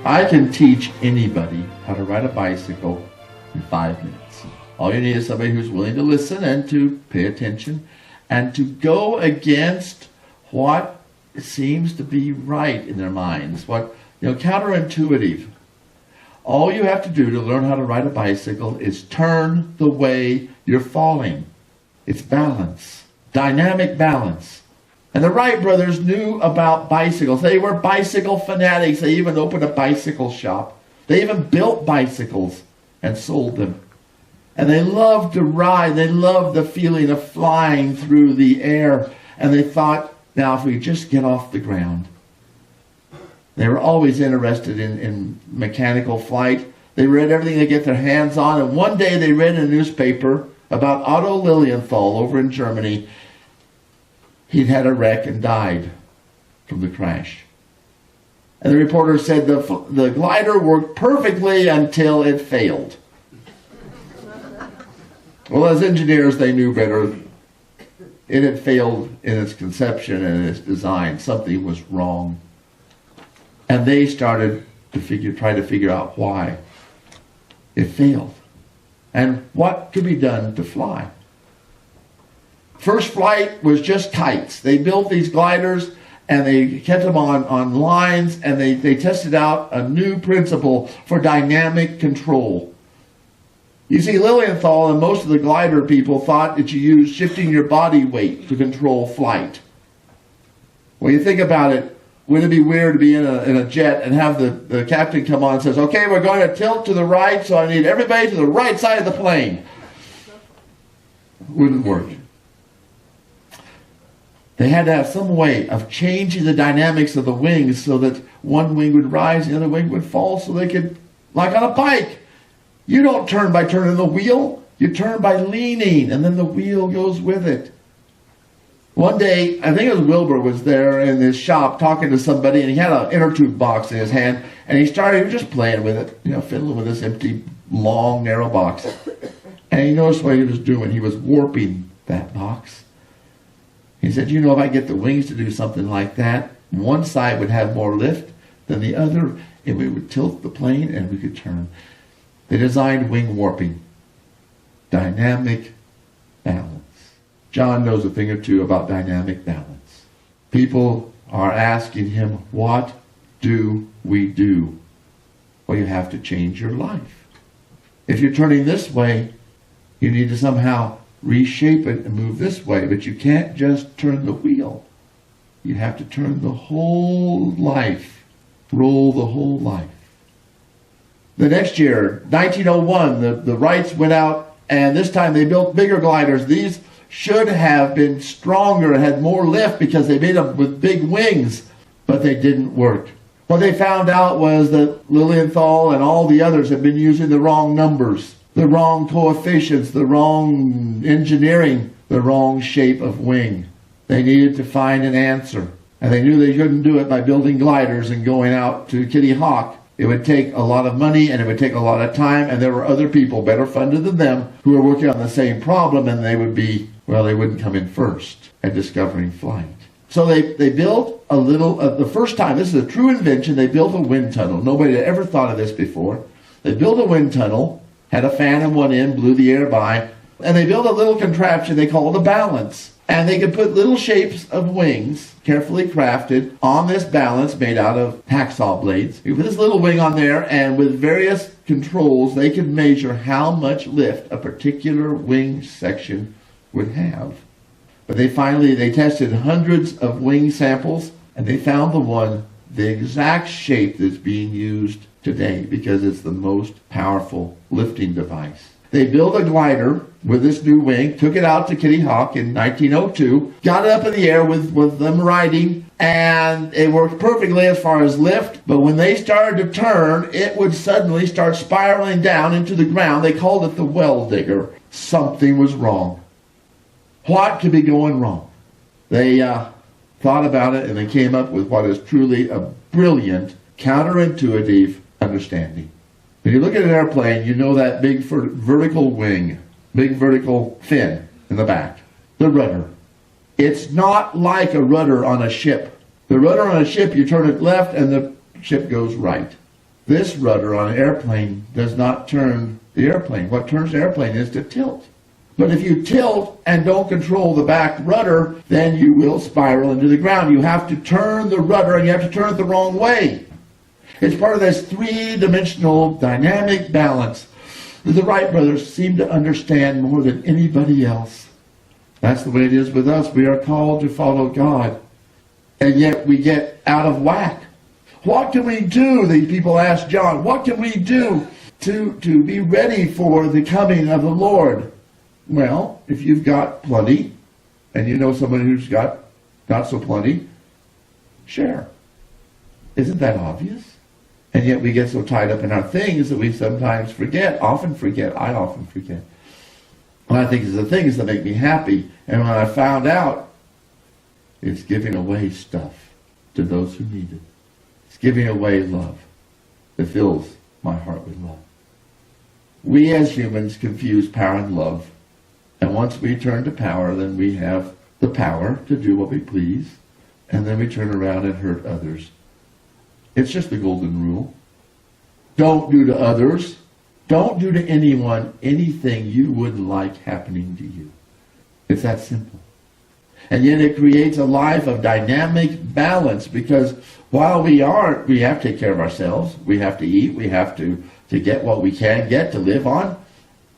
I can teach anybody how to ride a bicycle in 5 minutes. All you need is somebody who's willing to listen and to pay attention and to go against what seems to be right in their minds, what, counterintuitive. All you have to do to learn how to ride a bicycle is turn the way you're falling. It's balance, dynamic balance. And the Wright brothers knew about bicycles. They were bicycle fanatics. They even opened a bicycle shop. They even built bicycles and sold them. And they loved to ride. They loved the feeling of flying through the air. And they thought, now if we just get off the ground. They were always interested in mechanical flight. They read everything they get their hands on. And one day they read in a newspaper about Otto Lilienthal over in Germany. He'd had a wreck and died from the crash. And the reporter said the glider worked perfectly until it failed. Well, as engineers, they knew better. It had failed in its conception and its design. Something was wrong. And they started to try to figure out why it failed and what could be done to fly. First flight was just kites. They built these gliders and they kept them on lines, and they tested out a new principle for dynamic control. You see, Lilienthal and most of the glider people thought that you used shifting your body weight to control flight. When you think about it, wouldn't it be weird to be in a jet and have the captain come on and says, okay, we're going to tilt to the right, so I need everybody to the right side of the plane. Wouldn't work. They had to have some way of changing the dynamics of the wings so that one wing would rise and the other wing would fall, so they could, like on a bike, you don't turn by turning the wheel. You turn by leaning, and then the wheel goes with it. One day, I think it was Wilbur was there in his shop talking to somebody, and he had an inner tube box in his hand, and he was just playing with it, fiddling with this empty, long, narrow box. And he noticed what he was doing. He was warping that box. He said, if I get the wings to do something like that, one side would have more lift than the other, and we would tilt the plane and we could turn. They designed wing warping. Dynamic balance. John knows a thing or two about dynamic balance. People are asking him, what do we do? Well, you have to change your life. If you're turning this way, you need to somehow reshape it and move this way. But you can't just turn the wheel. You have to turn the whole life. Roll the whole life. The next year, 1901, the Wrights went out, and this time they built bigger gliders. These should have been stronger and had more lift because they made them with big wings, but they didn't work. What they found out was that Lilienthal and all the others had been using the wrong numbers, the wrong coefficients, the wrong engineering, the wrong shape of wing. They needed to find an answer, and they knew they couldn't do it by building gliders and going out to Kitty Hawk. It would take a lot of money, and it would take a lot of time, and there were other people better funded than them who were working on the same problem, and they wouldn't come in first at discovering flight. So they built a little, the first time, this is a true invention, they built a wind tunnel. Nobody had ever thought of this before. They built a wind tunnel, had a fan in one end, blew the air by, and they built a little contraption they called a balance. And they could put little shapes of wings, carefully crafted, on this balance made out of hacksaw blades. You put this little wing on there, and with various controls, they could measure how much lift a particular wing section would have. But they tested hundreds of wing samples, and they found the exact shape that's being used today, because it's the most powerful lifting device. They built a glider with this new wing, took it out to Kitty Hawk in 1902, got it up in the air with them riding, and it worked perfectly as far as lift, but when they started to turn, it would suddenly start spiraling down into the ground. They called it the well digger. Something was wrong. What could be going wrong? They thought about it, and they came up with what is truly a brilliant, counterintuitive understanding. When you look at an airplane, you know that big vertical wing, big vertical fin in the back, the rudder. It's not like a rudder on a ship. The rudder on a ship, you turn it left and the ship goes right. This rudder on an airplane does not turn the airplane. What turns the airplane is to tilt. But if you tilt and don't control the back rudder, then you will spiral into the ground. You have to turn the rudder, and you have to turn it the wrong way. It's part of this three-dimensional dynamic balance that the Wright brothers seem to understand more than anybody else. That's the way it is with us. We are called to follow God, and yet we get out of whack. What can we do? These people ask John, what can we do to be ready for the coming of the Lord? Well, if you've got plenty, and you know someone who's got not so plenty, share. Isn't that obvious? And yet we get so tied up in our things that we sometimes forget, I often forget. And I think it's the things that make me happy. And when I found out, it's giving away stuff to those who need it. It's giving away love that fills my heart with love. We as humans confuse power and love. And once we turn to power, then we have the power to do what we please. And then we turn around and hurt others. It's just the golden rule. Don't do to others. Don't do to anyone anything you wouldn't like happening to you. It's that simple. And yet it creates a life of dynamic balance, because while we have to take care of ourselves. We have to eat. We have to get what we can get to live on.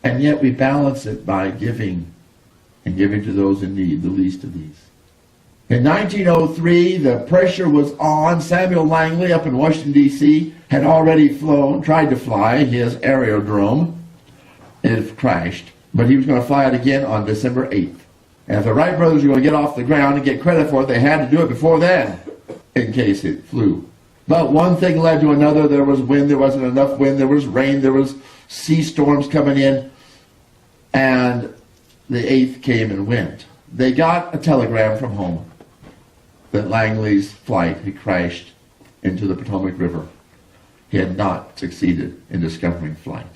And yet we balance it by giving, and giving to those in need, the least of these. In 1903, the pressure was on. Samuel Langley up in Washington, D.C. had already tried to fly his aerodrome. It had crashed, but he was going to fly it again on December 8th. And if the Wright brothers were going to get off the ground and get credit for it, they had to do it before then, in case it flew. But one thing led to another. There was wind, there wasn't enough wind, there was rain, there was sea storms coming in, and the 8th came and went. They got a telegram from home that Langley's flight had crashed into the Potomac River. He had not succeeded in discovering flight.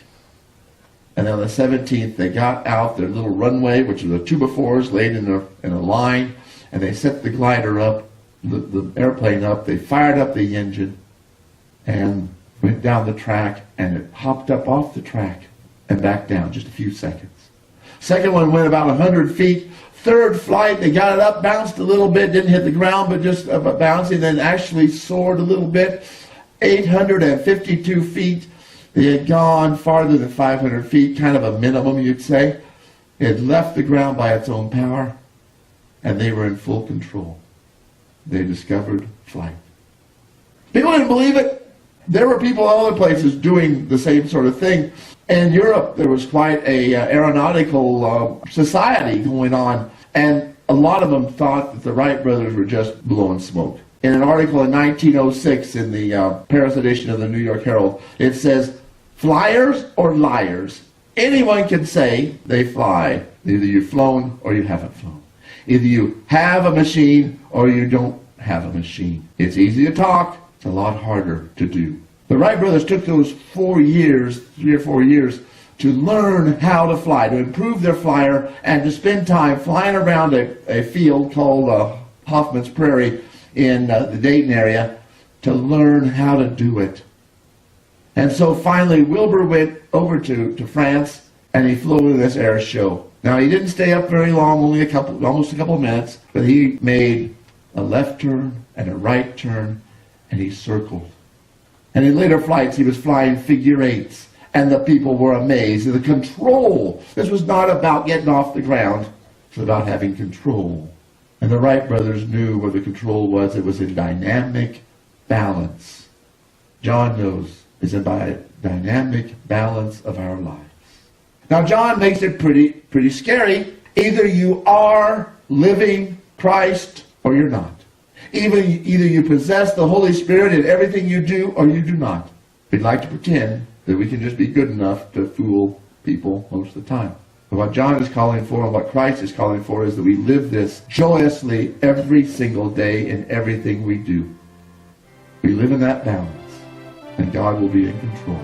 And on the 17th, they got out their little runway, which was a 2x4s laid in a line, and they set the glider up, the airplane up. They fired up the engine and went down the track, and it hopped up off the track and back down just a few seconds. Second one went about 100 feet. Third flight, they got it up, bounced a little bit, didn't hit the ground, but just bouncing, then actually soared a little bit. 852 feet. They had gone farther than 500 feet, kind of a minimum, you'd say. It had left the ground by its own power, and they were in full control. They discovered flight. People didn't believe it. There were people in other places doing the same sort of thing. In Europe, there was quite a aeronautical society going on, and a lot of them thought that the Wright brothers were just blowing smoke. In an article in 1906 in the Paris edition of the New York Herald, it says, "Flyers or liars? Anyone can say they fly. Either you've flown or you haven't flown. Either you have a machine or you don't have a machine. It's easy to talk. It's a lot harder to do." The Wright brothers took those 3 or 4 years, to learn how to fly, to improve their flyer, and to spend time flying around a field called Hoffman's Prairie in the Dayton area to learn how to do it. And so finally Wilbur went over to France, and he flew in this air show. Now he didn't stay up very long, almost a couple of minutes, but he made a left turn and a right turn, and he circled. And in later flights, he was flying figure eights, and the people were amazed at the control. This was not about getting off the ground. It was about having control. And the Wright brothers knew where the control was. It was in dynamic balance. John knows it's about dynamic balance of our lives. Now, John makes it pretty scary. Either you are living Christ or you're not. Either you possess the Holy Spirit in everything you do, or you do not. We'd like to pretend that we can just be good enough to fool people most of the time. But what John is calling for, and what Christ is calling for, is that we live this joyously every single day in everything we do. We live in that balance, and God will be in control.